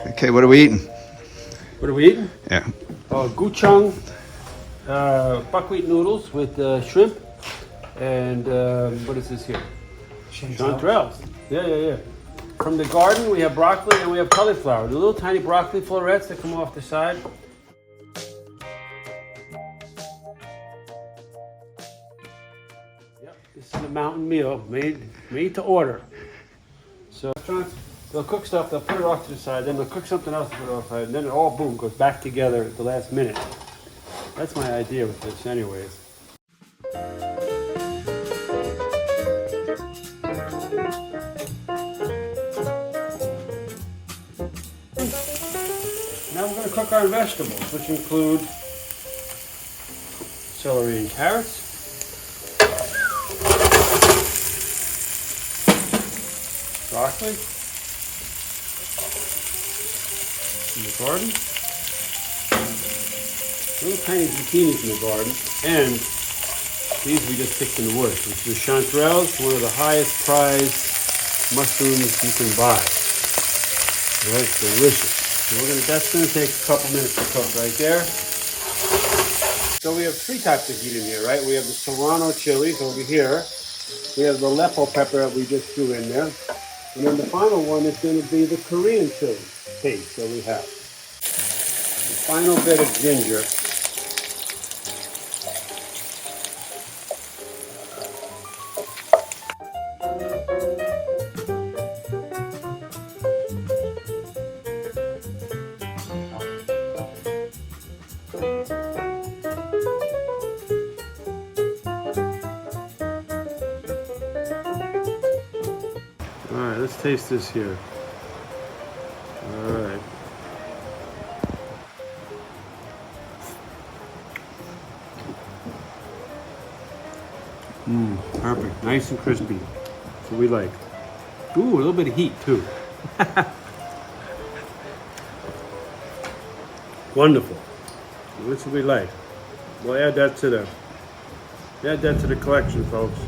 Okay, what are we eating? What are we eating? Yeah. Gochujang buckwheat noodles with shrimp and what is this here? Chanterelles. Yeah. From the garden, we have broccoli and we have cauliflower. The little tiny broccoli florets that come off the side. Yep, this is a mountain meal made to order. So they'll cook stuff, they'll put it off to the side, then they'll cook something else to put it off the side, and then it all, boom, goes back together at the last minute. That's my idea with this anyways. Now we're going to cook our vegetables, which include celery and carrots, broccoli in the garden, little tiny zucchinis in the garden, and these we just picked in the woods, which is chanterelles, one of the highest prized mushrooms you can buy. That's delicious. So that's gonna take a couple minutes to cook right there. So we have three types of heat in here, right? We have the serrano chilies over here. We have the Aleppo pepper that we just threw in there. And then the final one is going to be the Korean chili paste that we have. The final bit of ginger. Alright, let's taste this here. Alright. Perfect. Nice and crispy. That's what we like. Ooh, a little bit of heat too. Wonderful. That's what we like. We'll add that to the collection, folks.